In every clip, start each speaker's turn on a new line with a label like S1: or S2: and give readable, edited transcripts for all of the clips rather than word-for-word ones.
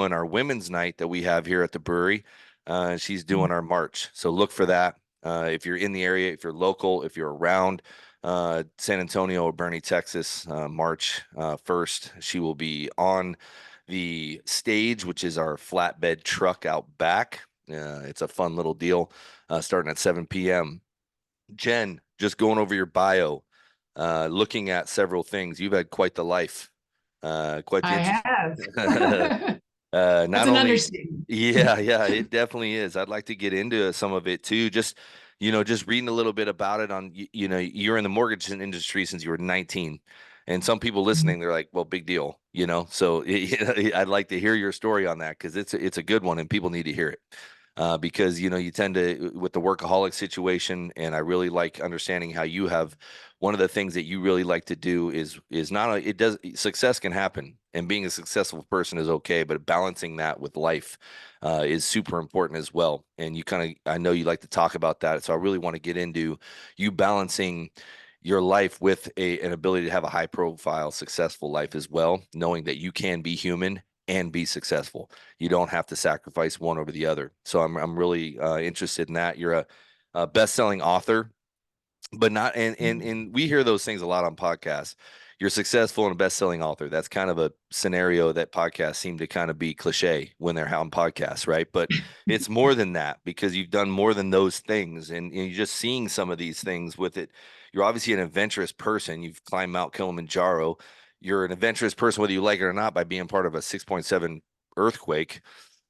S1: on our women's night that we have here at the brewery. She's doing our march. So look for that. If you're in the area, if you're local, if you're around San Antonio or Bernie, Texas, March 1st, she will be on the stage, which is our flatbed truck out back. It's a fun little deal starting at 7 p.m. Jen, just going over your bio, looking at several things. You've had quite the life, quite the
S2: I
S1: interest.
S2: have.
S1: Not
S2: That's an
S1: only,
S2: understatement.
S1: yeah, yeah, it definitely is. I'd like to get into some of it too. Just, just reading a little bit about it on, you're in the mortgage industry since you were 19. And some people listening, they're like, well, big deal, So I'd like to hear your story on that because it's a good one and people need to hear it. Because you tend to with the workaholic situation, and I really like understanding how you have one of the things that you really like to do is not a, it does success can happen and being a successful person is okay, but balancing that with life is super important as well. And you kind of I know you like to talk about that, so I really want to get into you balancing your life with an ability to have a high profile successful life as well, knowing that you can be human and be successful. You don't have to sacrifice one over the other. So I'm really interested in that. You're a best-selling author, but not and we hear those things a lot on podcasts. You're successful and a best-selling author. That's kind of a scenario that podcasts seem to kind of be cliche when they're on podcasts, right? But it's more than that because you've done more than those things, and you're just seeing some of these things with it. You're obviously an adventurous person. You've climbed Mount Kilimanjaro. You're an adventurous person, whether you like it or not, by being part of a 6.7 earthquake.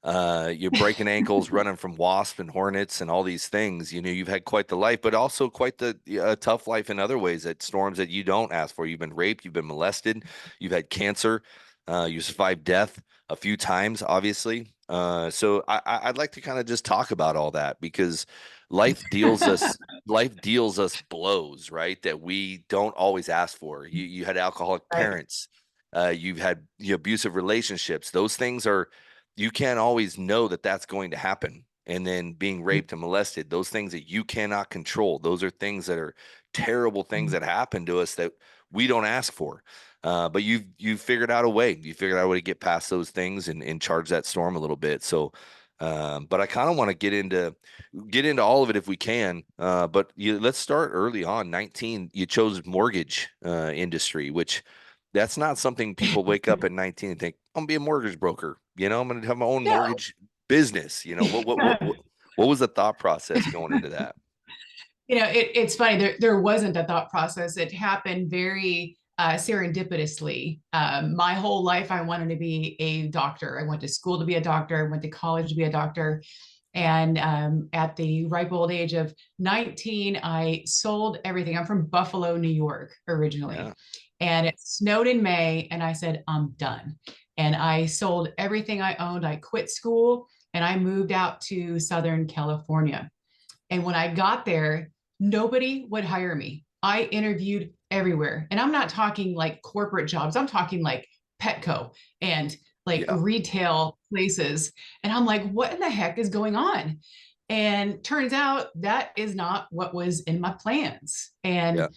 S1: You're breaking ankles, running from wasps and hornets and all these things. You've had quite the life, but also quite the tough life in other ways at storms that you don't ask for. You've been raped, you've been molested, you've had cancer, you survived death a few times, obviously. So I'd like to kind of just talk about all that because life deals us life deals us blows, right? That we don't always ask for. You had alcoholic
S2: Right.
S1: parents, you've had abusive relationships. Those things are you can't always know that that's going to happen. And then being raped and molested, those things that you cannot control, those are things that are terrible things that happen to us that we don't ask for. But you've figured out a way. You figured out a way to get past those things and charge that storm a little bit. So, but I kind of want to get into all of it if we can. But let's start early on. 19, you chose mortgage industry, which that's not something people wake up at 19 and think, I'm gonna be a mortgage broker. I'm gonna have my own
S2: No.
S1: mortgage business. What was the thought process going into that?
S2: It's funny. There wasn't a thought process. It happened very serendipitously. My whole life, I wanted to be a doctor. I went to school to be a doctor. I went to college to be a doctor. And at the ripe old age of 19, I sold everything. I'm from Buffalo, New York, originally.
S1: Yeah.
S2: And it snowed in May, and I said, I'm done. And I sold everything I owned. I quit school and I moved out to Southern California. And when I got there, nobody would hire me. I interviewed everywhere. And I'm not talking like corporate jobs, I'm talking like Petco and like
S1: Yeah.
S2: retail places. And I'm like, what in the heck is going on? And turns out that is not what was in my plans.
S1: Yeah.
S2: And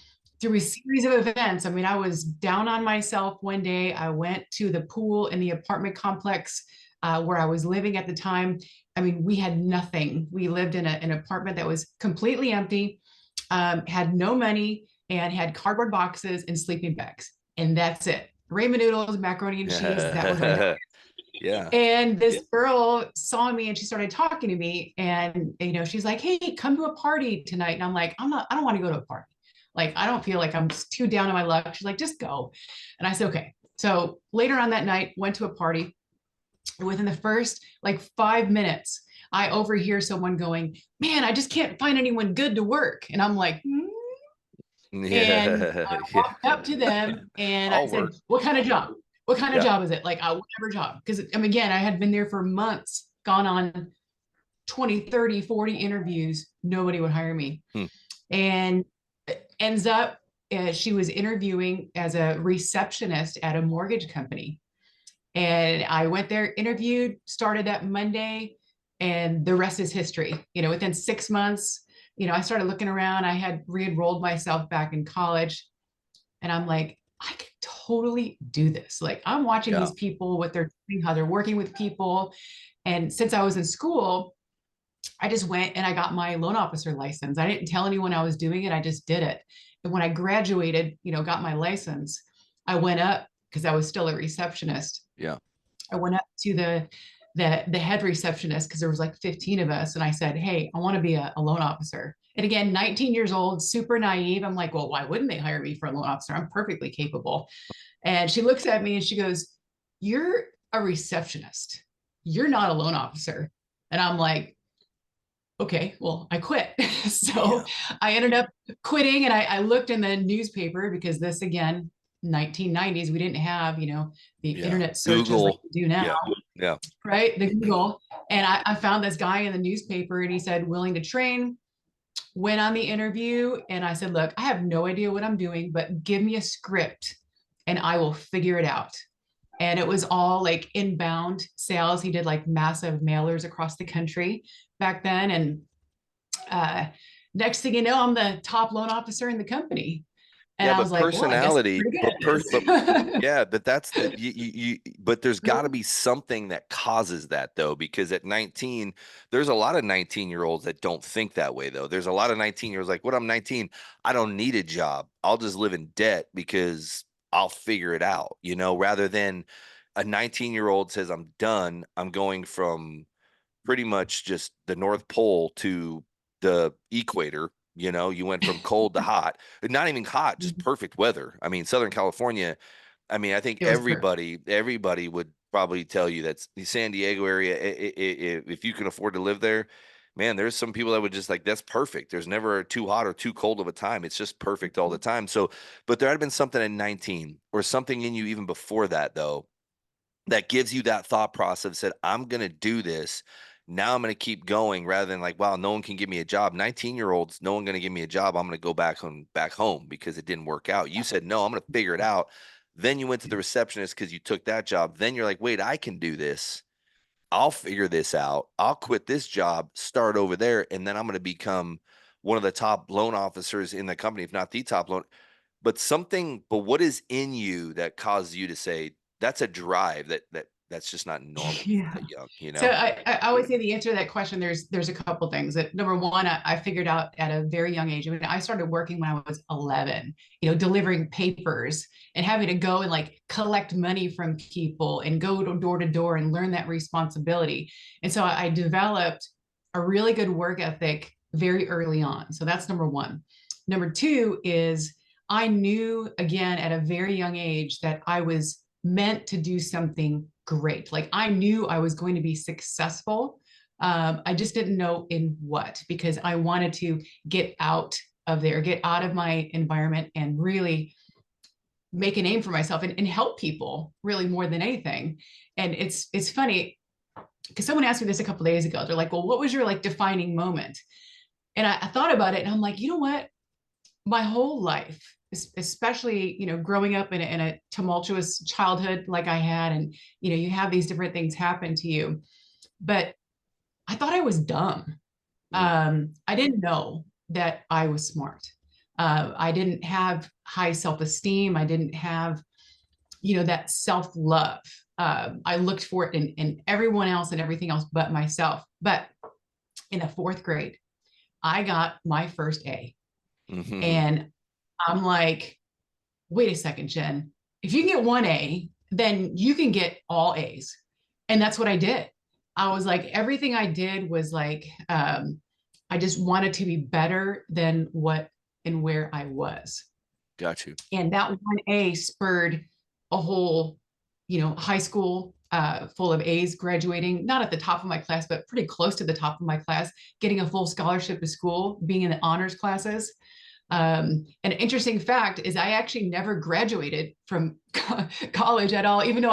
S2: through a series of events, I mean, I was down on myself one day. I went to the pool in the apartment complex where I was living at the time. I mean, we had nothing. We lived in an apartment that was completely empty, had no money, and had cardboard boxes and sleeping bags. And that's it. Ramen noodles, macaroni and cheese. That was our diet.
S1: Yeah.
S2: And this girl saw me and she started talking to me. And, she's like, hey, come to a party tonight. And I'm like, I don't want to go to a party. Like, I don't feel like I'm too down on my luck. She's like, just go. And I said, okay. So later on that night, went to a party. Within the first like 5 minutes, I overhear someone going, man, I just can't find anyone good to work. And I'm like, hmm? And I
S1: Yeah.
S2: walked
S1: Yeah.
S2: up to them and I
S1: I'll
S2: said,
S1: work.
S2: what kind of job? What kind of
S1: Yeah.
S2: job is it? Like, whatever job. Because again, I had been there for months, gone on 20, 30, 40 interviews. Nobody would hire me.
S1: Hmm.
S2: And ends up, she was interviewing as a receptionist at a mortgage company. And I went there, interviewed, started that Monday, and the rest is history. Within 6 months, I started looking around. I had re enrolled myself back in college. And I'm like, I could totally do this. Like I'm watching
S1: Yeah.
S2: these people, what they're doing, how they're working with people. And since I was in school, I just went and I got my loan officer license. I didn't tell anyone I was doing it. I just did it. And when I graduated, got my license, I went up because I was still a receptionist.
S1: Yeah.
S2: I went up to the head receptionist because there was like 15 of us, and I said, "Hey, I want to be a loan officer." And again, 19 years old, super naive. I'm like, "Well, why wouldn't they hire me for a loan officer? I'm perfectly capable." And she looks at me and she goes, "You're a receptionist. You're not a loan officer." And I'm like, okay, well, I quit. So
S1: Yeah.
S2: I ended up quitting, and I looked in the newspaper because this again, 1990s, we didn't have, the
S1: Yeah.
S2: internet searches like
S1: Google.
S2: we do now,
S1: Yeah. Yeah.
S2: right? The Google. And I found this guy in the newspaper and he said, willing to train, went on the interview. And I said, look, I have no idea what I'm doing, but give me a script and I will figure it out. And it was all like inbound sales. He did like massive mailers across the country back then. And uh, next thing you know, I'm the top loan officer in the company. And
S1: Yeah,
S2: I
S1: but
S2: was like, well, I guess I'm
S1: personality,
S2: pretty
S1: but
S2: good at this.
S1: yeah, but that's the but there's got to be something that causes that though, because at 19, there's a lot of 19-year-olds that don't think that way though. There's a lot of 19-year-olds like, what, I'm 19, I don't need a job. I'll just live in debt because I'll figure it out, rather than a 19-year-old says, I'm done. I'm going from pretty much just the North Pole to the equator. You went from cold to hot, not even hot, just perfect weather. I mean, Southern California. I mean, I think
S2: It was perfect.
S1: everybody would probably tell you that the San Diego area, if you can afford to live there, man, there's some people that would just like, that's perfect. There's never too hot or too cold of a time. It's just perfect all the time. So, but there had been something at 19 or something in you even before that, though, that gives you that thought process that I'm going to do this. Now I'm going to keep going rather than like, wow, no one can give me a job. 19-year-olds, no one going to give me a job. I'm going to go back home because it didn't work out. You said, no, I'm going to figure it out. Then you went to the receptionist because you took that job. Then you're like, wait, I can do this. I'll figure this out. I'll quit this job, start over there, and then I'm going to become one of the top loan officers in the company, if not the top loan. But what is in you that caused you to say that's a drive that's just not normal
S2: Yeah.
S1: that young,
S2: So I would say the answer to that question, there's a couple things. That number one, I figured out at a very young age. I mean, I started working when I was 11, delivering papers and having to go and like collect money from people and go to door and learn that responsibility. And so I developed a really good work ethic very early on. So that's number one. Number two is I knew again at a very young age that I was meant to do something great. Like I knew I was going to be successful. I just didn't know in what, because I wanted to get out of there, get out of my environment and really make a name for myself and help people really more than anything. And it's funny because someone asked me this a couple of days ago. They're like, well, what was your like defining moment? And I thought about it and I'm like, you know what? My whole life, especially growing up in a tumultuous childhood like I had, and you have these different things happen to you, but I thought I was dumb.
S1: Mm,
S2: I didn't know that I was smart. I didn't have high self-esteem. I didn't have that self-love. I looked for it in everyone else and everything else but myself. But in the fourth grade, I got my first A.
S1: mhm.
S2: And I'm like, wait a second, Jen. If you can get one A, then you can get all A's. And that's what I did. I was like, everything I did was like, I just wanted to be better than what and where I was.
S1: Got you.
S2: And that one A spurred a whole, high school full of A's, graduating, not at the top of my class, but pretty close to the top of my class, getting a full scholarship to school, being in the honors classes. An interesting fact is I actually never graduated from college at all, even though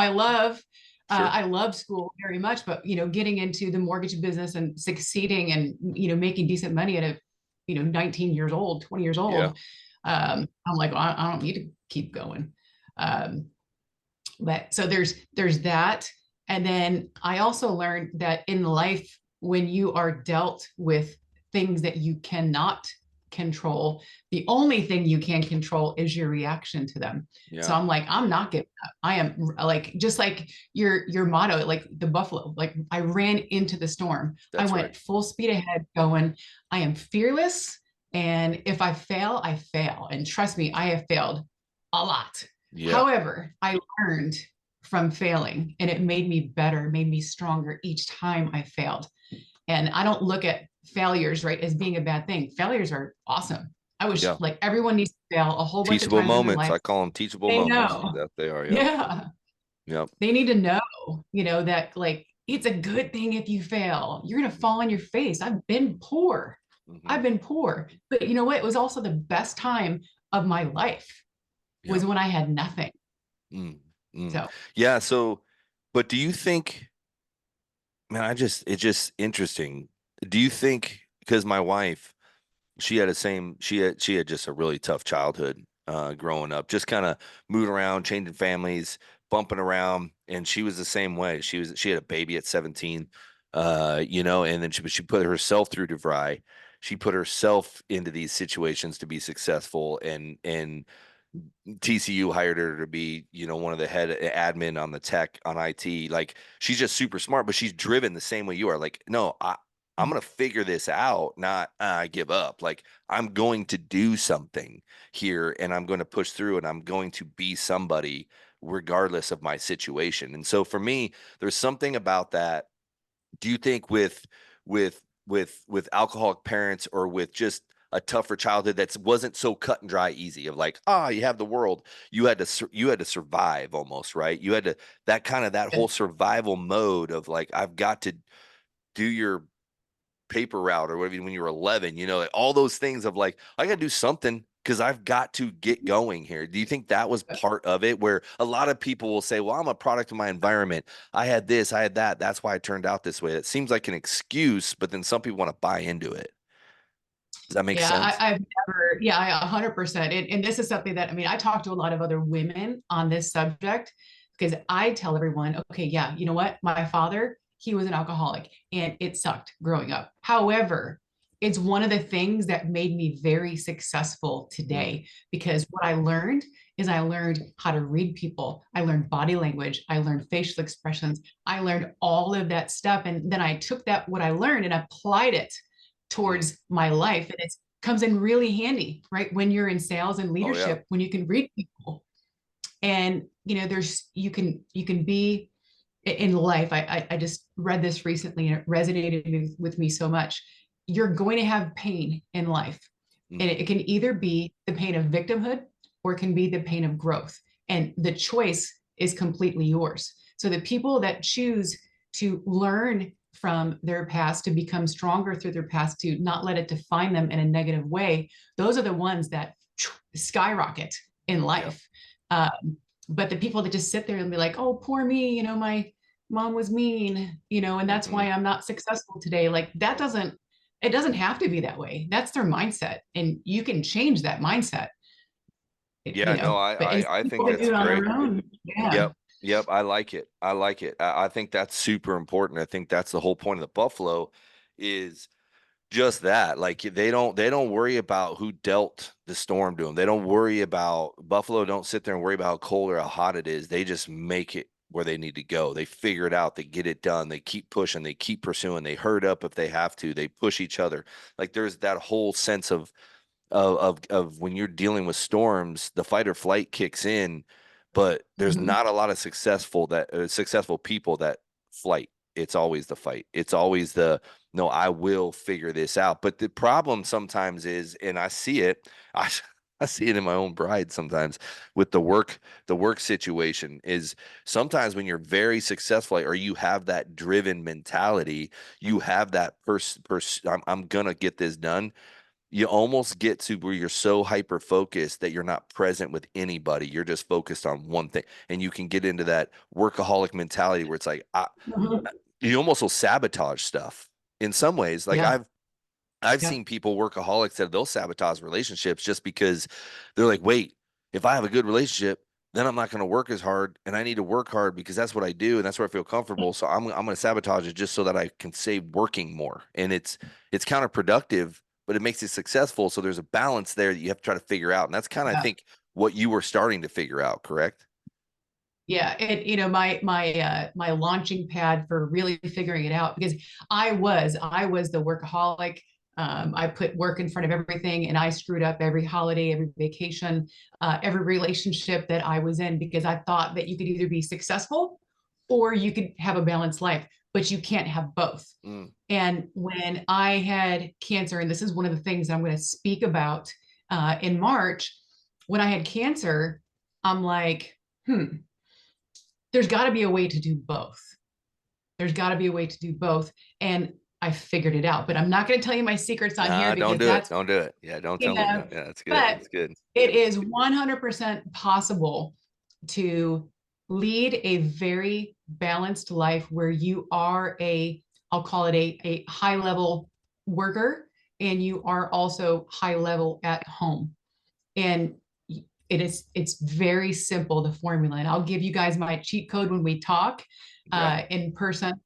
S1: Sure.
S2: I love school very much, but getting into the mortgage business and succeeding and making decent money at a 19 years old, 20 years
S1: Yeah.
S2: old, I'm like, well, I don't need to keep going. Um, but so there's that, and then I also learned that in life, when you are dealt with things that you cannot control. The only thing you can control is your reaction to them. So
S1: Yeah,
S2: I'm like, I'm not giving up. I am like, just like your motto, like the buffalo, like I ran into the storm. I
S1: that's right.
S2: went full speed ahead going, I am fearless. And if I fail, I fail. And trust me, I have failed a lot.
S1: Yeah.
S2: However, I learned from failing and it made me better, made me stronger each time I failed. And I don't look at failures, right, as being a bad thing. Failures are awesome. I wish
S1: Yeah.
S2: like everyone needs to fail a whole bunch of
S1: Teachable
S2: times in their
S1: moments.
S2: life.
S1: I call them teachable
S2: They
S1: moments.
S2: know.
S1: That they are. Yep.
S2: Yeah.
S1: Yep.
S2: They need to know, that like it's a good thing if you fail. You're going to fall on your face. I've been poor.
S1: Hmm.
S2: I've been poor. But you know what? It was also the best time of my life
S1: Yep.
S2: was when I had nothing.
S1: Mm, mm.
S2: So,
S1: Yeah. So, but do you think, man, it's just interesting. Do you think, because my wife, she had just a really tough childhood, growing up, just kind of moving around, changing families, bumping around, and she was the same way. She had a baby at 17, and then she put herself through DeVry. She put herself into these situations to be successful, and TCU hired her to be, one of the head admin on the tech on IT. Like, she's just super smart, but she's driven the same way you are. Like, no, I'm gonna figure this out, not I give up. Like, I'm going to do something here, and I'm going to push through, and I'm going to be somebody regardless of my situation. And so for me, there's something about that. Do you think with alcoholic parents, or with just a tougher childhood that wasn't so cut and dry easy, of like, you have the world, you had to survive almost, right? You had to, that whole survival mode of like, I've got to do your paper route or whatever when you were 11, like all those things of like, I got to do something because I've got to get going here. Do you think that was part of it, where a lot of people will say, well, I'm a product of my environment. I had this, I had that. That's why I turned out this way. It seems like an excuse, but then some people want to buy into it. Does that make
S2: yeah,
S1: sense?
S2: I've never, yeah, 100%. And this is something that, I mean, I talk to a lot of other women on this subject because I tell everyone, okay, yeah, you know what? My father, he was an alcoholic and it sucked growing up. However, it's one of the things that made me very successful
S1: Mm,
S2: today because what I learned is I learned how to read people. I learned body language. I learned facial expressions. I learned all of that stuff. And then I took that, what I learned, and applied it
S1: mm.
S2: towards my life. And it comes in really handy, right? When you're in sales and
S1: Oh yeah.
S2: leadership, when you can read people and, there's, you can be in life. I just read this recently and it resonated with me so much. You're going to have pain in life. And
S1: Hmm.
S2: it can either be the pain of victimhood or it can be the pain of growth. And the choice is completely yours. So the people that choose to learn from their past, to become stronger through their past, to not let it define them in a negative way, those are the ones that skyrocket in
S1: Yeah.
S2: life. But the people that just sit there and be like, oh, poor me, my mom was mean, and that's
S1: Hmm.
S2: why I'm not successful today. Like that doesn't, it doesn't have to be that way. That's their mindset. And you can change that mindset,
S1: Yeah. No,
S2: but and
S1: I think
S2: people can do
S1: that's
S2: it on
S1: great.
S2: their own. Yeah.
S1: Yep. Yep. I like it. I like it. I think that's super important. I think that's the whole point of the Buffalo, is just that. Like, they don't worry about who dealt the storm to them. They don't worry about Buffalo. Don't sit there and worry about how cold or how hot it is. They just make it where they need to go. They figure it out. They get it done. They keep pushing. They keep pursuing. They hurt up if they have to. They push each other. Like, there's that whole sense of when you're dealing with storms, the fight or flight kicks in, but there's
S2: Mhm.
S1: not a lot of successful people that flight. It's always the fight. It's always the, no, I will figure this out. But the problem sometimes is, and I see it, I I see it in my own bride sometimes with the work situation, is sometimes when you're very successful, or you have that driven mentality, you have that I'm gonna get this done. You almost get to where you're so hyper focused that you're not present with anybody. You're just focused on one thing. And you can get into that workaholic mentality where it's like,
S2: Mhm.
S1: you almost will sabotage stuff in some ways. Like,
S2: Yeah.
S1: I've
S2: Yeah.
S1: seen people, workaholics, that they'll sabotage relationships just because they're like, wait, if I have a good relationship, then I'm not going to work as hard, and I need to work hard because that's what I do and that's where I feel comfortable. So I'm going to sabotage it just so that I can save working more. And it's counterproductive, but it makes it successful. So there's a balance there that you have to try to figure out. And that's kind of, I
S2: Yeah.
S1: think, what you were starting to figure out, correct?
S2: Yeah, my launching pad for really figuring it out, because I was the workaholic. I put work in front of everything, and I screwed up every holiday, every vacation, every relationship that I was in, because I thought that you could either be successful or you could have a balanced life, but you can't have both.
S1: Mm,
S2: And when I had cancer, and this is one of the things I'm going to speak about in March, when I had cancer, I'm like, there's got to be a way to do both. There's got to be a way to do both. And I figured it out, but I'm not going to tell you my secrets on here
S1: nah, don't
S2: because
S1: do it.
S2: that's,
S1: Don't do it. Yeah, don't
S2: you
S1: tell me.
S2: know,
S1: No, yeah, that's good.
S2: but
S1: That's good.
S2: it is 100% possible to lead a very balanced life where you are I'll call it a high level worker, and you are also high level at home. And it's very simple, the formula. And I'll give you guys my cheat code when we talk
S1: Yeah.
S2: in person.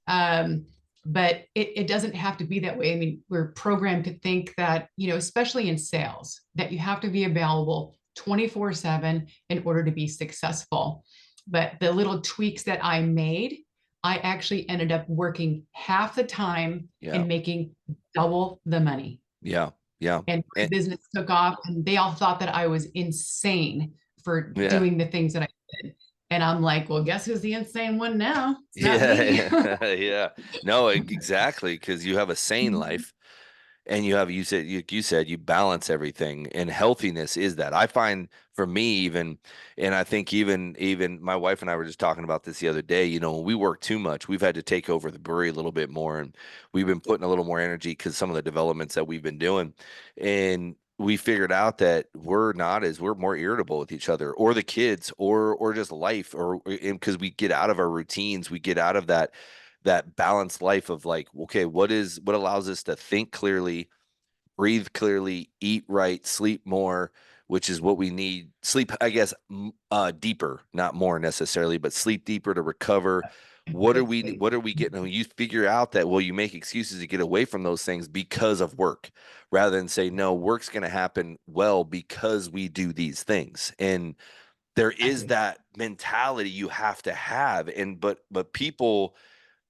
S2: Um, but it doesn't have to be that way. I mean, we're programmed to think that, especially in sales, that you have to be available 24/7 in order to be successful. But the little tweaks that I made, I actually ended up working half the time
S1: Yeah.
S2: and making double the money.
S1: Yeah. Yeah.
S2: And my
S1: And,
S2: business took off, and they all thought that I was insane for
S1: yeah.
S2: doing the things that I did. And I'm like, well, guess who's the insane one now? It's not me.
S1: Yeah. Yeah. No, exactly. Because you have a sane life. And you said you balance everything, and healthiness is that. I find for me even, and I think even my wife and I were just talking about this the other day. When we work too much, we've had to take over the brewery a little bit more, and we've been putting a little more energy because some of the developments that we've been doing, and we figured out that we're more irritable with each other, or the kids, or just life, or because we get out of our routines, we get out of that balanced life of like, okay, what allows us to think clearly, breathe clearly, eat right, sleep more, which is what we need. Sleep, I guess, deeper, not more necessarily, but sleep deeper to recover.
S2: Exactly.
S1: What are we getting? When you figure out that, well, you make excuses to get away from those things because of work, rather than say, no, work's going to happen well because we do these things. And there is that mentality you have to have. And but people,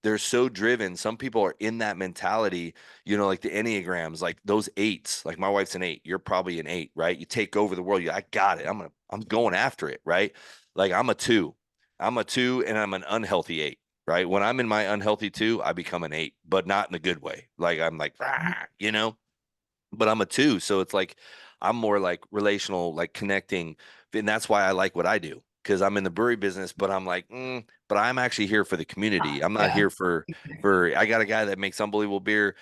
S1: they're so driven. Some people are in that mentality, like the Enneagrams, like those eights. Like my wife's an 8. You're probably an 8, right? You take over the world. I got it. I'm going after it, right? Like I'm a 2. I'm a 2 and I'm an unhealthy 8, right? When I'm in my unhealthy 2, I become an 8, but not in a good way. Like I'm like, but I'm a 2. So it's like I'm more like relational, like connecting. And that's why I like what I do, because I'm in the brewery business, but I'm like, but I'm actually here for the community. I'm not
S2: Yeah.
S1: here I got a guy that makes unbelievable beer.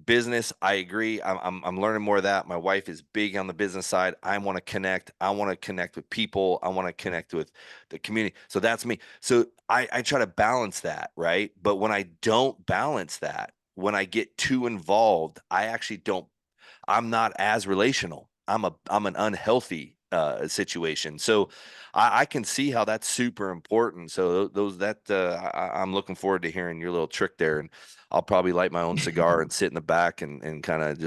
S1: Business, I agree. I'm learning more of that. My wife is big on the business side. I want to connect. I want to connect with people. I want to connect with the community. So that's me. So I try to balance that, right? But when I don't balance that, when I get too involved, I'm not as relational. I'm an unhealthy situation. So I can see how that's super important. So those that I'm looking forward to hearing your little trick there, and I'll probably light my own cigar and sit in the back and kind of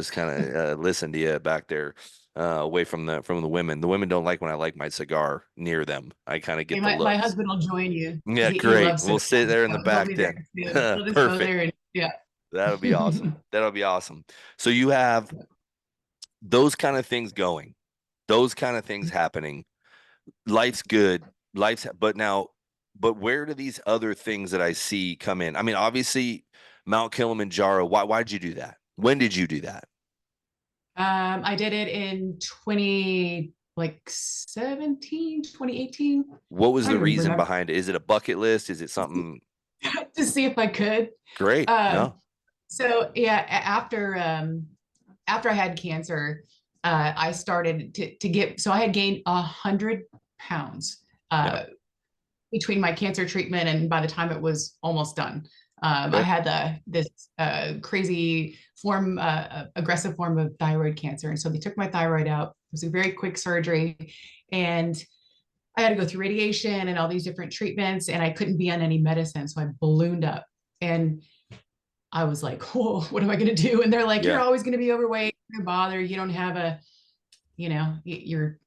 S1: listen to you back there. Away from the women. The women don't like when I like my cigar near them. I kind of
S2: Hey,
S1: get the
S2: my
S1: looks.
S2: husband will join you.
S1: Yeah,
S2: He
S1: great.
S2: loves
S1: We'll
S2: cigars,
S1: sit there in the
S2: so he'll
S1: back
S2: be there
S1: then.
S2: too. He'll just go
S1: Perfect.
S2: there and yeah.
S1: That'll be awesome. That'll be awesome. So you have those kind of things going, those kind of things happening. Life's good. But where do these other things that I see come in? I mean, obviously, Mount Kilimanjaro. Why did you do that? When did you do that?
S2: I did it in 2017, 2018.
S1: What was
S2: I don't
S1: the
S2: even
S1: reason
S2: remember.
S1: behind it? Is it a bucket list? Is it something
S2: To see if I could.
S1: great?
S2: Um,
S1: No.
S2: so yeah, after I had cancer, I started to get, so I had gained 100 pounds
S1: Yeah.
S2: between my cancer treatment and by the time it was almost done. I
S1: Okay.
S2: had this crazy aggressive form of thyroid cancer. And so they took my thyroid out. It was a very quick surgery. And I had to go through radiation and all these different treatments, and I couldn't be on any medicine. So I ballooned up. And I was like, oh, what am I going to do? And they're like, you're
S1: Yeah.
S2: always going to be overweight. gonna bother. You don't have a, you don't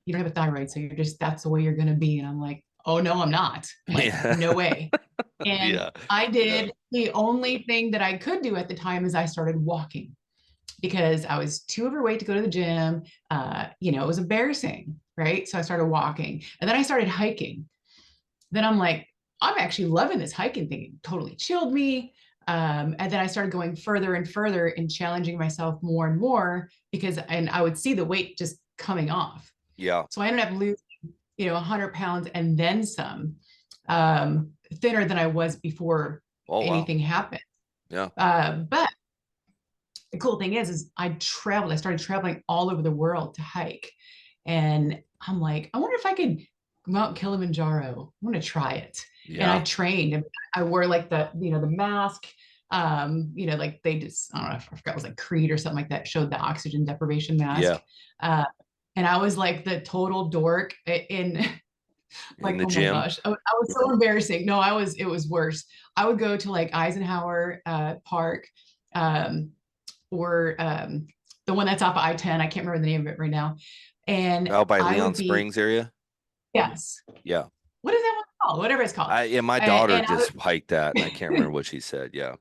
S2: have a thyroid, so you're just, that's the way you're gonna be. And I'm like, oh no, I'm not. Like,
S1: Yeah.
S2: no way. And
S1: Yeah.
S2: I
S1: Yeah.
S2: did, the only thing that I could do at the time is I started walking because I was too overweight to go to the gym. It was embarrassing, right? So I started walking, and then I started hiking. Then I'm like, I'm actually loving this hiking thing. It totally chilled me. And then I started going further and further and challenging myself more and more and I would see the weight just coming off.
S1: Yeah.
S2: So I ended up losing, 100 pounds and then some, thinner than I was before
S1: Oh wow.
S2: anything happened.
S1: Yeah.
S2: But the cool thing is I traveled. I started traveling all over the world to hike, and I'm like, I wonder if I could Mount Kilimanjaro. I want to try it. And I
S1: Yeah.
S2: trained. And I wore like the mask. Like they just, I don't know, I forgot, it was like Creed or something like that. Showed the oxygen deprivation mask.
S1: Yeah.
S2: Uh, and I was like the total dork in
S1: In
S2: like,
S1: the
S2: oh my
S1: gym.
S2: gosh, I was so embarrassing. No, it was worse. I would go to like Eisenhower Park, um, or the one that's off of I-10. I can't remember the name of it right now. And
S1: Out by
S2: I
S1: Leon
S2: would be,
S1: Springs area.
S2: yes.
S1: Yeah.
S2: What is that one called? Whatever it's called.
S1: Yeah, my daughter
S2: And I
S1: just hiked that and I can't remember
S2: would,
S1: what she said. Yeah.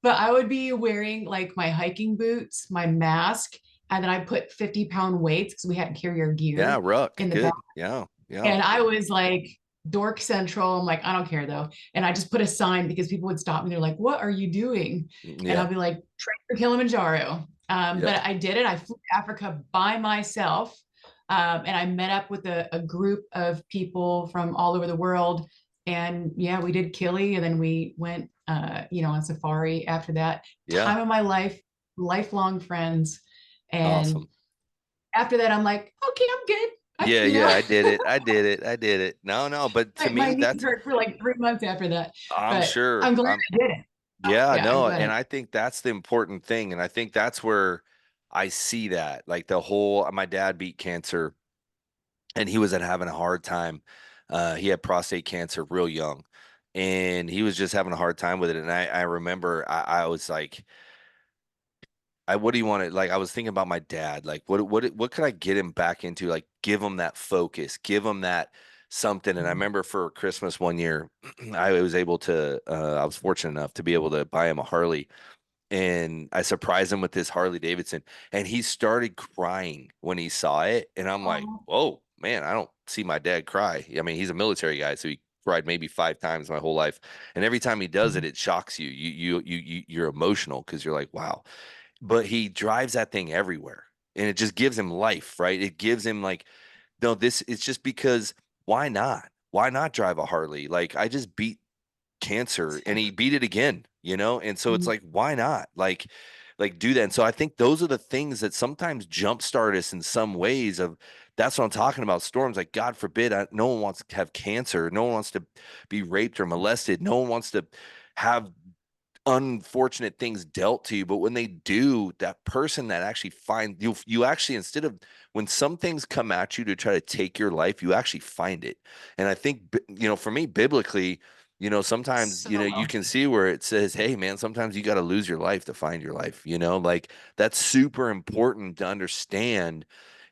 S2: but I would be wearing like my hiking boots, my mask, and then I put 50-pound weights because we had to carry our
S1: Yeah,
S2: gear
S1: ruck.
S2: in the back.
S1: Good. Yeah. Yeah.
S2: And I was like dork central. I'm like, I don't care though. And I just put a sign because people would stop me. They're like, what are you doing? And
S1: Yeah.
S2: I'll be like, train for Kilimanjaro.
S1: Yep.
S2: But I did it. I flew to Africa by myself. And I met up with a group of people from all over the world. And yeah, we did Kili, and then we went, on safari after that.
S1: Yeah.
S2: Time of my life, lifelong friends. And
S1: Awesome.
S2: after that, I'm like, okay, I'm good.
S1: Yeah, yeah, I did it. I did it. I did it. No, no, but to
S2: my
S1: me,
S2: knees
S1: that's
S2: hurt for like 3 months after that,
S1: I'm
S2: but
S1: sure.
S2: I'm glad
S1: I'm
S2: I did it.
S1: Yeah,
S2: Yeah, I'm
S1: no,
S2: glad
S1: and
S2: I.
S1: I think that's the important thing. And I think that's where I see that. Like the whole my dad beat cancer and he was at having a hard time. He had prostate cancer real young. And he was just having a hard time with it. And I remember I was like, what do you want to like? I was thinking about my dad. Like, what could I get him back into? Like, give him that focus, give him that something. And I remember for Christmas one year, I was able to. I was fortunate enough to be able to buy him a Harley, and I surprised him with this Harley Davidson, and he started crying when he saw it. And I'm like,
S2: Oh,
S1: whoa, man, I don't see my dad cry. I mean, he's a military guy, so he cried maybe 5 times my whole life, and every time he does it, it shocks you. You're emotional because you're like, wow, but he drives that thing everywhere and it just gives him life, right? It gives him like, no, this it's just because why not? Why not drive a Harley? Like I just beat cancer and he beat it again, you know? And so it's like, why not? Like do that. And so I think those are the things that sometimes jumpstart us in some ways of that's what I'm talking about. Storms, like God forbid, no one wants to have cancer. No one wants to be raped or molested. No one wants to have unfortunate things dealt to you, but when they do, that person that actually find you actually instead of when some things come at you to try to take your life, you actually find it. And I think for me biblically, sometimes
S2: so
S1: you
S2: well
S1: can
S2: said.
S1: see where it says, hey man, sometimes you got to lose your life to find your life, like that's super important to understand.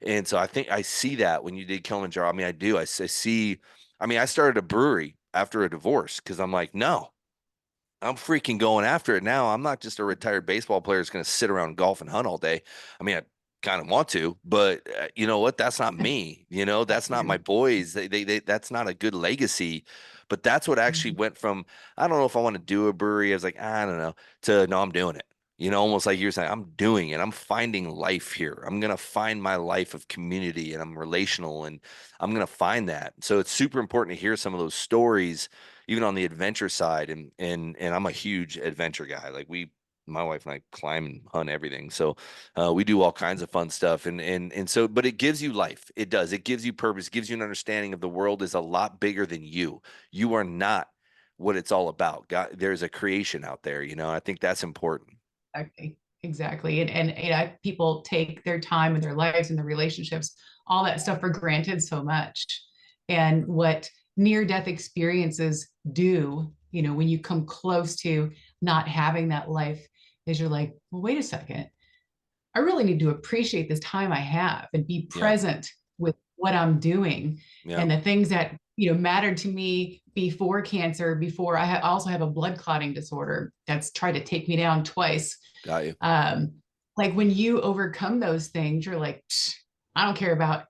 S1: And so I think I see that when you did Kilimanjaro. I mean, I do. I see. I mean, I started a brewery after a divorce because I'm like, no, I'm freaking going after it now. I'm not just a retired baseball player that's going to sit around golf and hunt all day. I mean, I kind of want to, but you know what? That's not me. That's not my boys. That's not a good legacy. But that's what actually went from, I don't know if I want to do a brewery. I was like, I don't know, to no, I'm doing it. Almost like you're saying, I'm doing it. I'm finding life here. I'm going to find my life of community and I'm relational and I'm going to find that. So it's super important to hear some of those stories even on the adventure side and I'm a huge adventure guy. Like my wife and I climb and hunt everything. So we do all kinds of fun stuff and so but it gives you life. It does. It gives you purpose, gives you an understanding of the world is a lot bigger than you. You are not what it's all about. God, there's a creation out there, I think that's important.
S2: Exactly. And people take their time and their lives and their relationships, all that stuff for granted so much. And what near death experiences do, when you come close to not having that life, is you're like, well, wait a second. I really need to appreciate this time I have and be
S1: Yeah.
S2: present with what I'm doing
S1: Yeah.
S2: and the things that, mattered to me before cancer, before I also have a blood clotting disorder that's tried to take me down twice.
S1: Got you.
S2: Um, like when you overcome those things, you're like, I don't care about,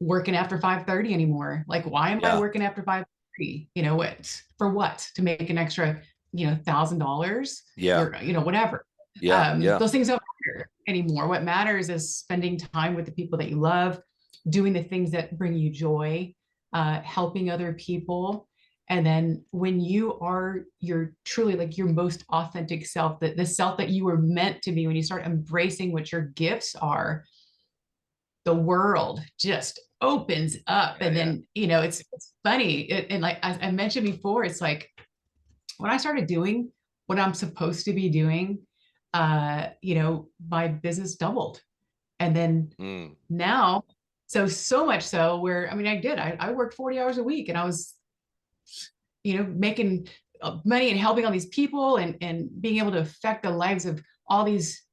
S2: working after 5:30 anymore. Like, why am I
S1: Yeah.
S2: working after 5:30? What for what? To make an extra, $1,000
S1: Yeah.
S2: or, whatever.
S1: Yeah. Yeah.
S2: Those things don't matter anymore. What matters is spending time with the people that you love, doing the things that bring you joy, helping other people. And then when you are you're truly like your most authentic self, the self that you were meant to be, when you start embracing what your gifts are, the world just opens up.
S1: Yeah.
S2: And
S1: Yeah.
S2: then, it's funny. And like I mentioned before, it's like when I started doing what I'm supposed to be doing, my business doubled. And then
S1: Mm.
S2: now, so much so where, I mean, I worked 40 hours a week and I was, making money and helping all these people and being able to affect the lives of all these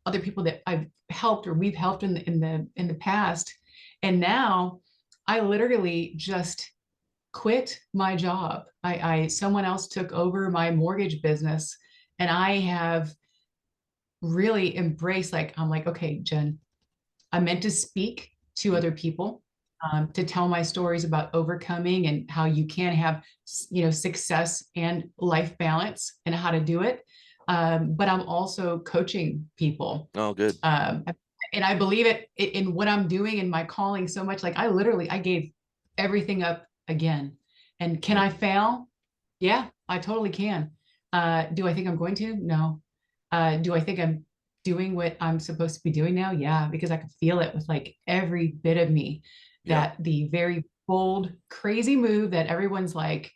S2: other people that I've helped or we've helped in the past. And now I literally just quit my job. I someone else took over my mortgage business and I have really embraced, like, I'm like, okay, Jen, I'm meant to speak to
S1: Mm.
S2: other people, to tell my stories about overcoming and how you can have, success and life balance and how to do it. But I'm also coaching people.
S1: Oh, good.
S2: Um, and I believe it in what I'm doing in my calling so much. Like I gave everything up again. And can I
S1: Mm.
S2: fail? Yeah, I totally can. Do I think I'm going to? No. Do I think I'm doing what I'm supposed to be doing now? Yeah, because I can feel it with like every bit of me,
S1: Yeah.
S2: that the very bold, crazy move that everyone's like,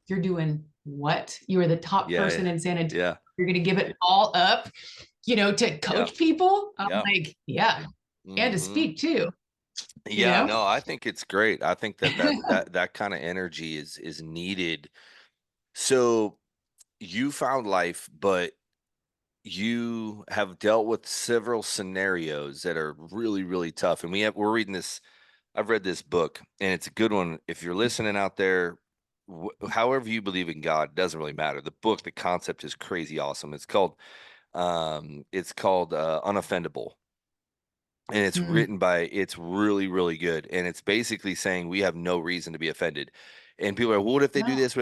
S2: you're doing what? You are the top
S1: Yeah.
S2: person
S1: Yeah.
S2: in San Antonio.
S1: Yeah.
S2: You're going to give it all up, to
S1: Yeah.
S2: coach people. I'm
S1: Yeah.
S2: like, yeah, and to
S1: Hmm.
S2: speak too, you
S1: Yeah,
S2: know?
S1: no, I think it's great. I think that kind of energy is needed. So you found life, but you have dealt with several scenarios that are really, really tough. And we're reading this. I've read this book, and it's a good one. If you're listening out there, however you believe in God, doesn't really matter. The book, the concept is crazy awesome. It's called Unoffendable, and
S2: Mm.
S1: it's really, really good. And it's basically saying we have no reason to be offended. And people are, well, what if they do
S2: No,
S1: this?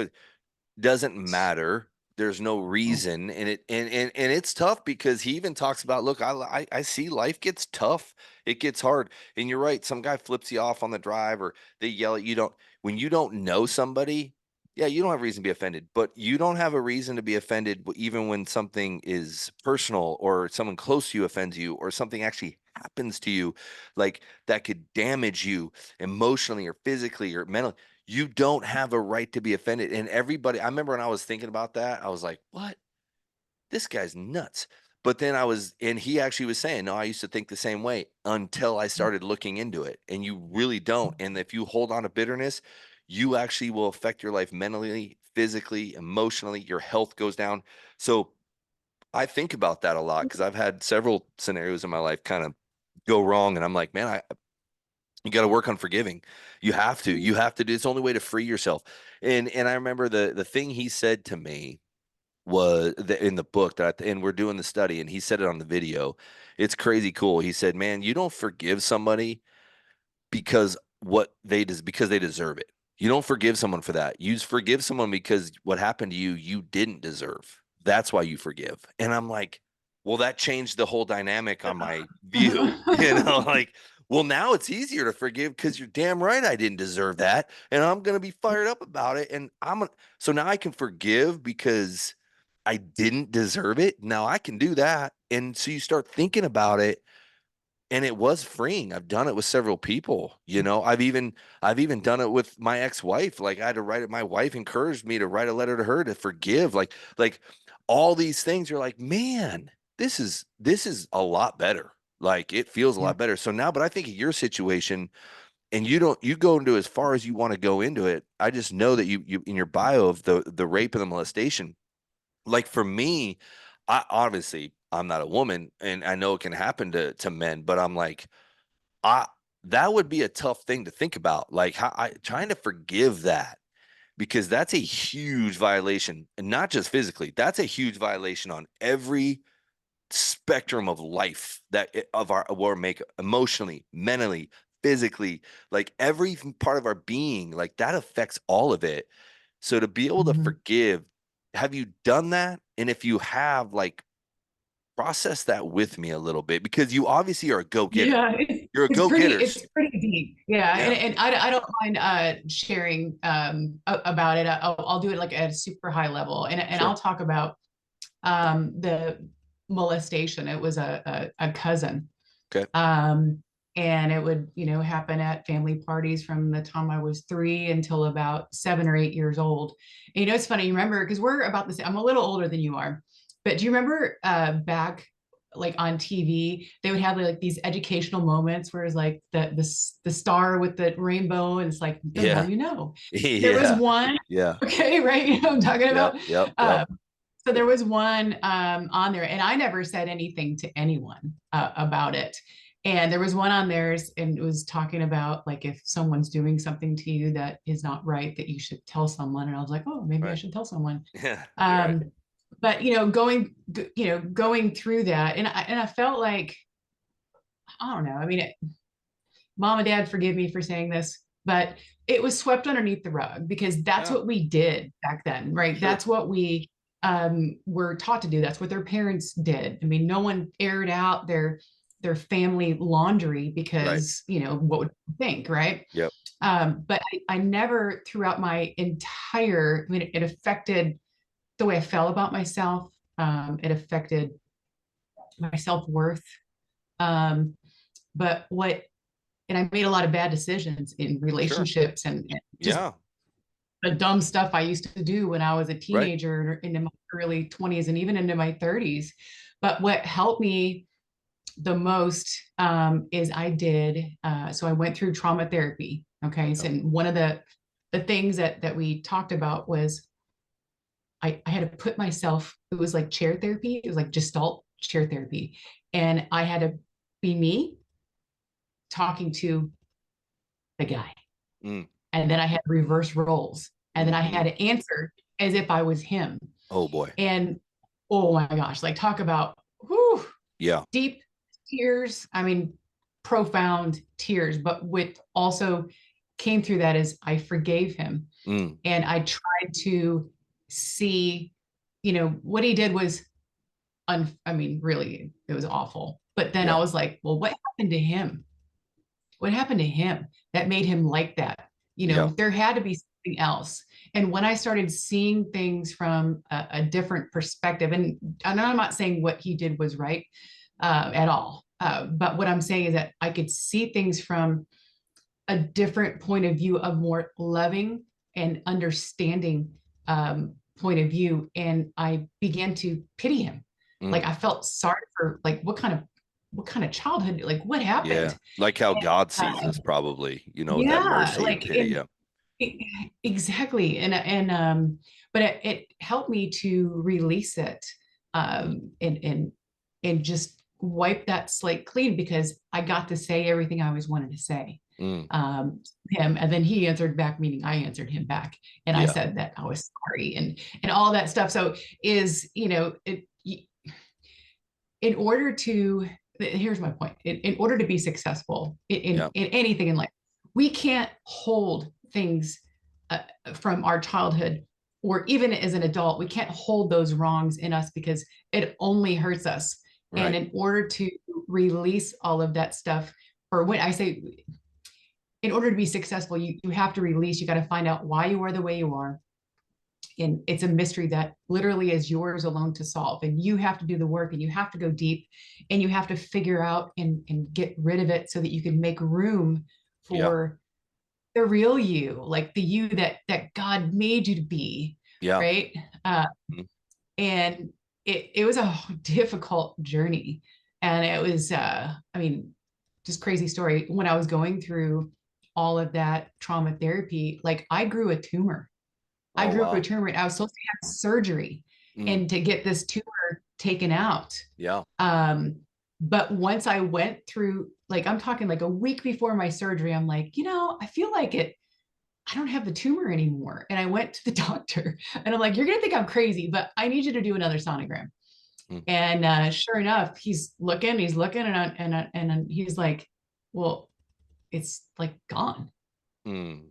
S1: Doesn't matter. There's no
S2: no.
S1: reason, and it's tough because he even talks about, look, I see life gets tough, it gets hard, and you're right. Some guy flips you off on the drive, or they yell at you. Don't When you don't know somebody, yeah, you don't have reason to be offended, but you don't have a reason to be offended even when something is personal or someone close to you offends you or something actually happens to you, like that could damage you emotionally or physically or mentally. You don't have a right to be offended. And everybody, I remember when I was thinking about that, I was like, what? This guy's nuts. But then and he actually was saying, no, I used to think the same way until I started looking into it. And you really don't. And if you hold on to bitterness, you actually will affect your life mentally, physically, emotionally. Your health goes down. So I think about that a lot because I've had several scenarios in my life kind of go wrong. And I'm like, man, you got to work on forgiving. You have to. You have to do. It's the only way to free yourself. And I remember the thing he said to me was in the book and we're doing the study, and he said it on the video. It's crazy cool. He said, "Man, you don't forgive somebody because they deserve it. You don't forgive someone for that. You forgive someone because what happened to you, you didn't deserve. That's why you forgive." And I'm like, well, that changed the whole dynamic on my view. Like, well, now it's easier to forgive because you're damn right I didn't deserve that, and I'm gonna be fired up about it. And so now I can forgive because I didn't deserve it. Now I can do that. And so you start thinking about it, and it was freeing. I've done it with several people. I've even done it with my ex-wife. Like, I had to write it. My wife encouraged me to write a letter to her to forgive. Like all these things. You're like, man, this is a lot better. Like, it feels a
S2: Yeah.
S1: lot better. So now, but I think of your situation, and you go into as far as you want to go into it. I just know that you in your bio of the rape and the molestation. Like, for me, I obviously I'm not a woman, and I know it can happen to men, but I'm like, I that would be a tough thing to think about. Like how I trying to forgive that, because that's a huge violation, and not just physically. That's a huge violation on every spectrum of life of our make emotionally, mentally, physically, like every part of our being, like that affects all of it. So to be able to
S2: Mhm.
S1: forgive, have you done that? And if you have, like, process that with me a little bit, because you obviously are a go-getter.
S2: Yeah,
S1: You're a go-getter.
S2: it's pretty deep. Yeah,
S1: Yeah,
S2: and I don't mind sharing about it. I'll do it like at a super high level, and
S1: sure.
S2: I'll talk about the molestation. It was a cousin,
S1: Okay.
S2: um, and it would happen at family parties from the time I was 3 until about 7 or 8 years old. And it's funny, you remember, because we're about the same. I'm a little older than you are, but do you remember back like on TV, they would have like these educational moments where it's like the star with the rainbow, and it's like the more
S1: Yeah.
S2: you know. There was
S1: Yeah.
S2: one,
S1: Yeah.
S2: okay, right? You know what I'm talking
S1: Yep.
S2: about.
S1: Yep. Yep.
S2: Uh, so there was one on there, and I never said anything to anyone about it. And there was one on theirs, and it was talking about like if someone's doing something to you that is not right, that you should tell someone. And I was like, oh, maybe I
S1: Right.
S2: should tell someone.
S1: Yeah. You're right.
S2: Um, but going through that, and I felt like, I don't know. I mean, mom and dad, forgive me for saying this, but it was swept underneath the rug because that's
S1: Yeah.
S2: what we did back then, right?
S1: Sure.
S2: That's what we were taught to do. That's what their parents did. I mean, no one aired out their family laundry
S1: Right.
S2: because what would you think, right?
S1: Yep.
S2: But I never, throughout my entire, I mean, it affected the way I felt about myself. It affected my self worth. Um, but what and I made a lot of bad decisions in
S1: Sure.
S2: relationships, and just
S1: Yeah.
S2: the dumb stuff I used to do when I was a
S1: Right.
S2: teenager into my early 20s and even into my 30s. But what helped me the most is so I went through trauma therapy. Okay. So
S1: Okay.
S2: one of the things that we talked about was I had to put myself, it was like chair therapy, it was like gestalt chair therapy. And I had to be me talking to the guy.
S1: Mm.
S2: And then I had reverse roles. And then I
S1: Hmm.
S2: had to answer as if I was him.
S1: Oh boy.
S2: And oh my gosh, like talk about whew,
S1: Yeah.
S2: deep tears. I mean, profound tears, but what also came through that is I forgave him.
S1: Mm.
S2: And I tried to see, what he did was, I mean, really, it was awful. But then I
S1: Yeah.
S2: was like, well, what happened to him? What happened to him that made him like that?
S1: Yeah.
S2: There had to be something else. And when I started seeing things from a different perspective, and I'm not saying what he did was right at all, but what I'm saying is that I could see things from a different point of view, of more loving and understanding point of view. And I began to pity him. Like
S1: Mm.
S2: I felt sorry for like what kind of childhood, like what
S1: Yeah.
S2: happened?
S1: Like how God sees
S2: Uh,
S1: us, probably, that
S2: yeah,
S1: mercy and
S2: like
S1: pity. Yeah.
S2: exactly. But it helped me to release it,
S1: Mm.
S2: and just wipe that slate clean because I got to say everything I always wanted to say.
S1: Mm.
S2: Him, and then he answered back, meaning I answered him back, and I
S1: Yeah.
S2: said that I was sorry, and all that stuff. So is in order to here's my point, in order to be successful
S1: Yeah.
S2: in anything in life, we can't hold things from our childhood, or even as an adult, we can't hold those wrongs in us because it only hurts us. And
S1: Right.
S2: in order to release all of that stuff, or when I say in order to be successful, you have to release, you got to find out why you are the way you are, and it's a mystery that literally is yours alone to solve, and you have to do the work, and you have to go deep, and you have to figure out and get rid of it so that you can make room
S1: Yeah.
S2: for the real you, like the you that God made you to be,
S1: Yeah.
S2: right? uh,
S1: Mm.
S2: and it was a difficult journey, and it was I mean, just crazy story. When I was going through all of that trauma therapy, like I grew a tumor. I
S1: Oh
S2: grew up with a
S1: wow.
S2: tumor, and I was supposed to have surgery
S1: Mm.
S2: and to get this tumor taken out.
S1: Yeah.
S2: Um, but once I went through, like, I'm talking like a week before my surgery, I'm like, I feel like I don't have the tumor anymore. And I went to the doctor and I'm like, you're going to think I'm crazy, but I need you to do another sonogram.
S1: Mm.
S2: And sure enough, he's looking, and he's like, well, it's like gone,
S1: Mm.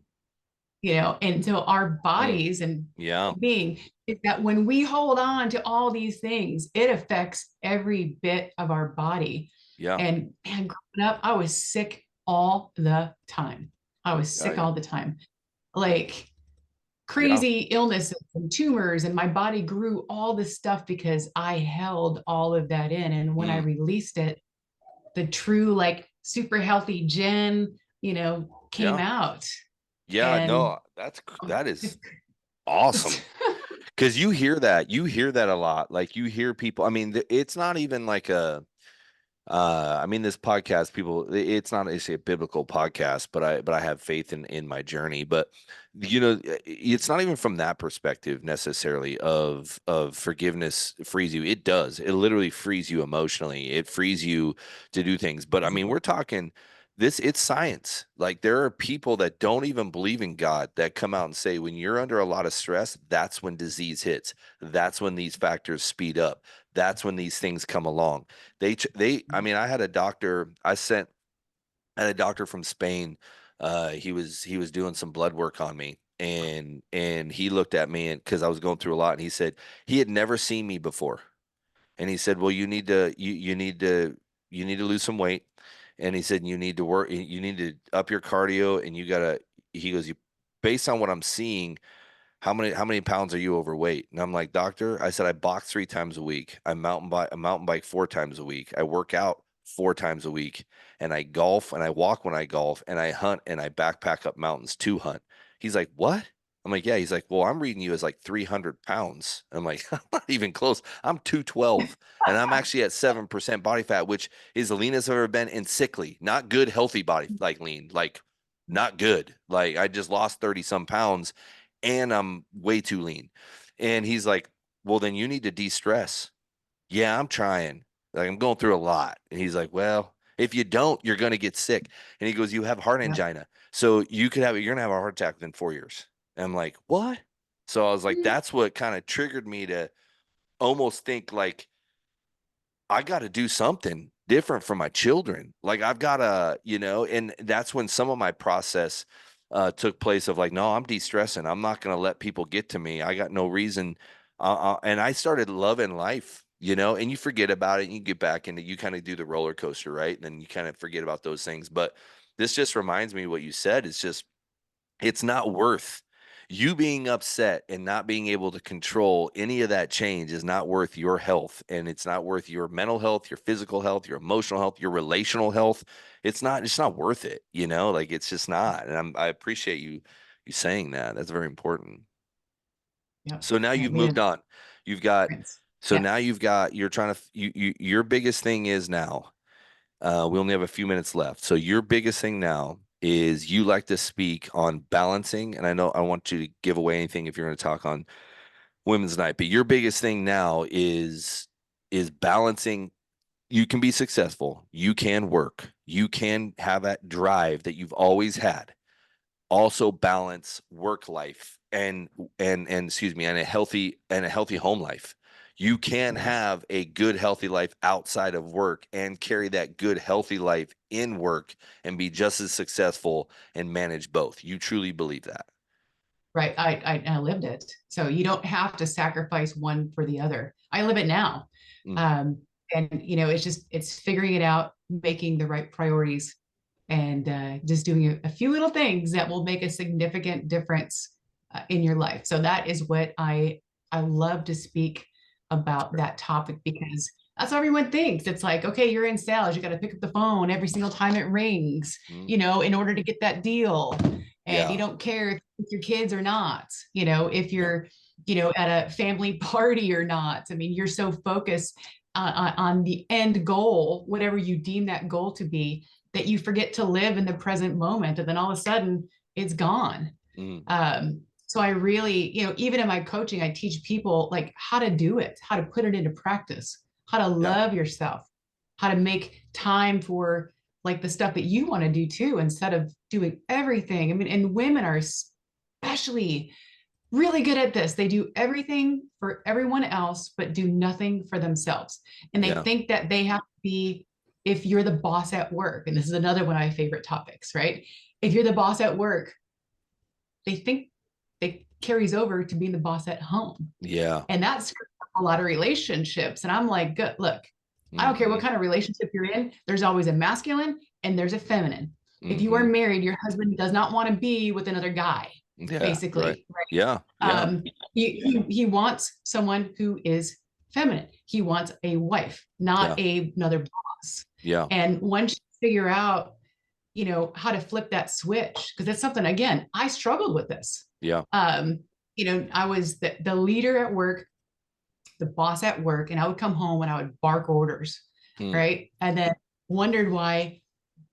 S2: and so our
S1: Mm.
S2: bodies and
S1: Yeah.
S2: being is that when we hold on to all these things, it affects every bit of our body.
S1: Yeah.
S2: And man, growing up, I was sick all the time. I was
S1: Yeah.
S2: sick
S1: Yeah.
S2: all the time. Like
S1: Yeah.
S2: crazy illnesses and tumors, and my body grew all this stuff because I held all of that in. And when I
S1: Mm.
S2: released it, the true, like, super healthy Jen, came
S1: Yeah.
S2: out.
S1: Yeah.
S2: And
S1: No, that
S2: it's,
S1: is
S2: it's
S1: awesome. Because you hear that a lot. Like you hear people, I mean, it's not even like I mean, this podcast, people, it's not a biblical podcast, but I have faith in my journey. But it's not even from that perspective necessarily of forgiveness frees you. It does. It literally frees you emotionally. It frees you to do things. But I mean, we're talking this, it's science. Like there are people that don't even believe in God that come out and say, when you're under a lot of stress, that's when disease hits. That's when these factors speed up. That's when these things come along. I mean, I had a doctor from Spain. He was doing some blood work on me, and he looked at me, and because I was going through a lot, and he said he had never seen me before, and he said, well, you need to lose some weight, and he said you need to work, you need to up your cardio, and you gotta. He goes, you based on what I'm seeing, how many pounds are you overweight? And I'm like, doctor, I said I box 3 times a week. I mountain bike 4 times a week. I work out 4 times a week, and I golf and I walk when I golf, and I hunt and I backpack up mountains to hunt. He's like, what? I'm like, yeah. He's like, well, I'm reading you as like 300 pounds. I'm like, I'm not even close. I'm 212, and I'm actually at 7% body fat, which is the leanest I've ever been, and sickly, not good, healthy body, like lean, like not good. Like I just lost 30 some pounds, and I'm way too lean. And he's like, well, then you need to de-stress. Yeah, I'm trying. Like I'm going through a lot. And he's like, well, if you don't, you're going to get sick. And he goes, you have heart
S2: yeah.
S1: angina. So you're going to have a heart attack within 4 years. And I'm like, what? So I was like, that's what kind of triggered me to almost think like, I got to do something different for my children. Like I've got to, and that's when some of my process took place of like, no, I'm de-stressing. I'm not going to let people get to me. I got no reason. And I started loving life, and you forget about it and you get back into, you kind of do the roller coaster, right? And then you kind of forget about those things. But this just reminds me what you said. It's just, it's not worth you being upset and not being able to control any of that change is not worth your health, and it's not worth your mental health, your physical health, your emotional health, your relational health. It's not worth it, like it's just not. And I appreciate you saying that. That's very important.
S2: Yep.
S1: So now
S2: Yeah, it
S1: you've
S2: made
S1: moved
S2: a
S1: on. You've got
S2: difference.
S1: so
S2: Yeah.
S1: now you've got you're trying to your biggest thing is now we only have a few minutes left. So your biggest thing now is you like to speak on balancing, and I know I want you to give away anything if you're going to talk on Women's Night, but your biggest thing now is balancing. You can be successful. You can work. You can have that drive that you've always had, also balance work life and excuse me, and a healthy home life. You can have a good healthy life outside of work and carry that good healthy life in work and be just as successful and manage both. You truly believe that.
S2: Right. I lived it. So you don't have to sacrifice one for the other. I live it now.
S1: Mm.
S2: Um, and it's figuring it out, making the right priorities, and just doing a few little things that will make a significant difference in your life. So that is what I love to speak
S1: That's
S2: about
S1: great.
S2: that topic, because that's what everyone thinks. It's like, okay, you're in sales, you got to pick up the phone every single time it rings,
S1: Mm.
S2: in order to get that deal. And you
S1: Yeah.
S2: don't care if your kids or not, if
S1: Yeah.
S2: you're, at a family party or not. I mean, you're so focused on the end goal, whatever you deem that goal to be, that you forget to live in the present moment. And then all of a sudden it's gone.
S1: Mm.
S2: So I really, even in my coaching, I teach people like how to do it, how to put it into practice, how to
S1: Yeah.
S2: love yourself, how to make time for like the stuff that you want to do too, instead of doing everything. I mean, and women are especially really good at this. They do everything for everyone else, but do nothing for themselves. And they
S1: Yeah.
S2: think that they have to be, if you're the boss at work, and this is another one of my favorite topics, right? If you're the boss at work, they think they carries over to being the boss at home.
S1: Yeah.
S2: And that's a lot of relationships. And I'm like, good, look, I don't care what
S1: Hmm.
S2: kind of relationship you're in, there's always a masculine and there's a feminine. If you are
S1: Hmm.
S2: married, your husband does not want to be with another guy,
S1: Yeah. Right.
S2: basically, right?
S1: Yeah. Yeah.
S2: He wants someone who is feminine. He wants a wife, not
S1: Yeah.
S2: another boss.
S1: Yeah.
S2: And once you figure out, how to flip that switch, because it's something, again, I struggled with this.
S1: Yeah.
S2: Um, I was the leader at work, the boss at work, and I would come home and I would bark orders,
S1: Hmm.
S2: right? And then wondered why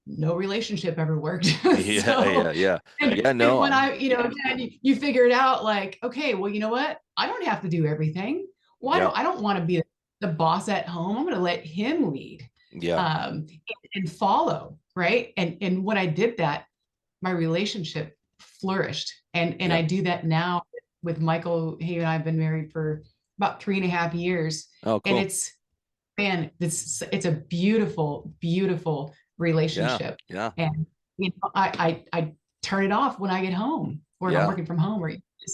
S2: no relationship ever worked.
S1: Yeah.
S2: So,
S1: Yeah. Yeah. Yeah.
S2: and
S1: No.
S2: when again, you figure it out, like, okay, well, you know what? I don't have to do everything. Why
S1: Yeah.
S2: don't I don't want to be the boss at home. I'm going to let him lead,
S1: Yeah.
S2: and follow, right? And when I did that, my relationship flourished. And
S1: Yeah.
S2: I do that now with Michael. He and I have been married for about 3.5 years.
S1: Oh,
S2: And
S1: cool.
S2: it's a beautiful, beautiful
S1: Yeah.
S2: relationship.
S1: Yeah.
S2: And I turn it off when I get home, or if I'm
S1: Yeah.
S2: working from home, or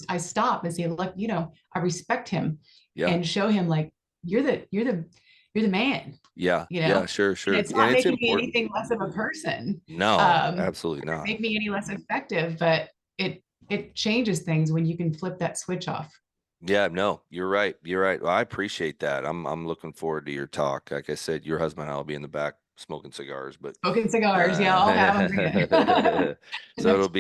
S2: I stop and say, look, I respect him
S1: Yeah.
S2: and show him like you're the man,
S1: Yeah.
S2: you
S1: Yeah.
S2: know,
S1: Sure.
S2: and
S1: Sure.
S2: it's
S1: And
S2: not
S1: it's
S2: making me
S1: important.
S2: anything less of a person,
S1: No, absolutely not.
S2: make me any less effective, but it changes things when you can flip that switch off.
S1: Yeah, no, you're right. You're right. Well, I appreciate that. I'm looking forward to your talk. Like I said, your husband and I will be in the back smoking cigars, but
S2: Smoking cigars, yeah, I'll have them for you.
S1: uh so
S2: That's good for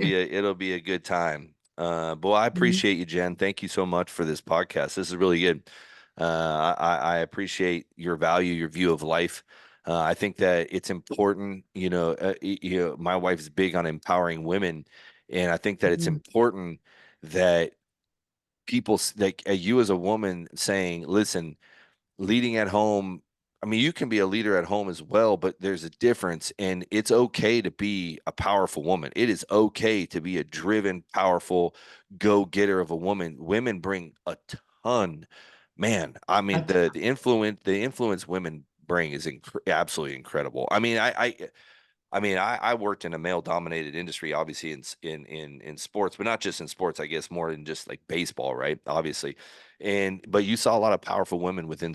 S2: you.
S1: it'll be a good time. Boy, I
S2: Mhm.
S1: appreciate you, Jen. Thank you so much for this podcast. This is really good. I appreciate your value, your view of life. I think that it's important, my wife's big on empowering women, and I think that it's
S2: Mhm.
S1: important that like you as a woman saying, listen, leading at home, I mean, you can be a leader at home as well, but there's a difference, and it's okay to be a powerful woman. It is okay to be a driven, powerful go-getter of a woman. Women bring a ton. Man, I mean,
S2: That's
S1: the influence women bring is absolutely incredible. I worked in a male dominated industry, obviously in sports, but not just in sports, I guess more than just like baseball, right? Obviously. But you saw a lot of powerful women within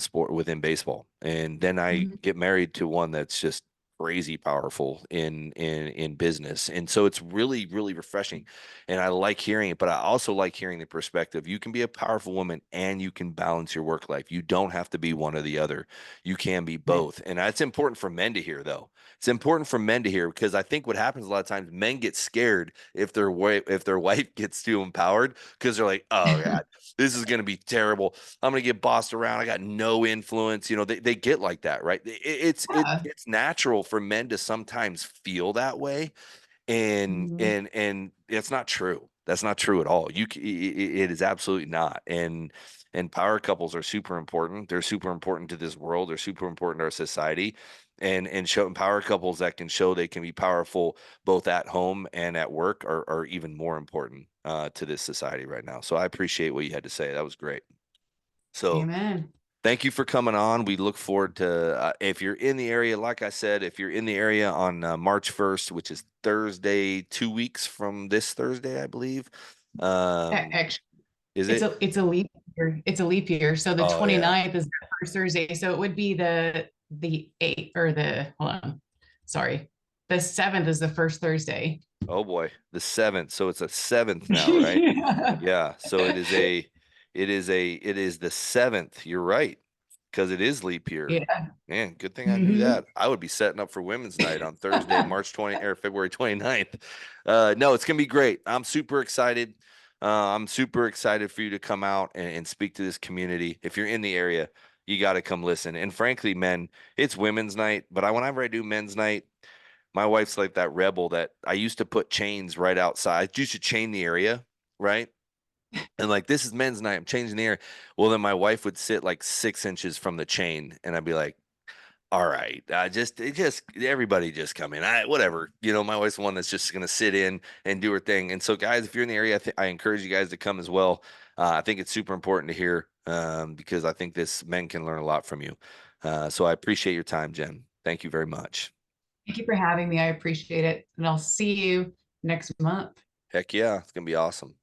S1: baseball. And then I
S2: Mhm.
S1: get married to one that's just crazy powerful in business. And so it's really, really refreshing. And I like hearing it, but I also like hearing the perspective. You can be a powerful woman and you can balance your work life. You don't have to be one or the other. You can be
S2: Right.
S1: both. And that's important for men to hear though. It's important for men to hear because I think what happens a lot of times, men get scared if their wife gets too empowered because they're like, oh God, this is gonna be terrible. I'm gonna get bossed around. I got no influence. They get like that, right?
S2: Yeah.
S1: It's natural for men to sometimes feel that way, and
S2: Mhm.
S1: and and it's not true. That's not true at all. It is absolutely not. And power couples are super important. They're super important to this world. They're super important to our society. And showing power couples that can show they can be powerful both at home and at work are even more important to this society right now. So I appreciate what you had to say. That was great. So
S2: Amen.
S1: thank you for coming on. We look forward to if you're in the area, like I said, if you're in the area on March 1st, which is Thursday, 2 weeks from this Thursday, I believe. Um,
S2: Actually,
S1: is
S2: it's
S1: it?
S2: a leap year. It's a leap year. So the
S1: Oh yeah.
S2: 29th is the first Thursday. So it would be the eighth, or hold on. Sorry. The 7th is the first Thursday.
S1: Oh boy, the seventh. So it's a seventh now, right?
S2: Yeah.
S1: Yeah. So it is the seventh. You're right. Because it is leap year.
S2: Yeah.
S1: Man, good thing I knew
S2: Hmm.
S1: that. I would be setting up for Women's Night on Thursday, March 20 or February 29th. No, it's gonna be great. I'm super excited. I'm super excited for you to come out and speak to this community. If you're in the area, you got to come listen. And frankly, men, it's Women's Night, but whenever I do Men's Night, my wife's like that rebel that I used to put chains right outside. I used to chain the area right? And like, this is men's night. I'm changing the air. Well, then my wife would sit like 6 inches from the chain, and I'd be like, all right, everybody just come in. Whatever, my wife's the one that's just gonna sit in and do her thing. And so, guys, if you're in the area, I encourage you guys to come as well. I think it's super important to hear, because I think this men can learn a lot from you. So I appreciate your time, Jen. Thank you very much.
S2: Thank you for having me. I appreciate it. And I'll see you next month.
S1: Heck yeah, it's gonna be awesome.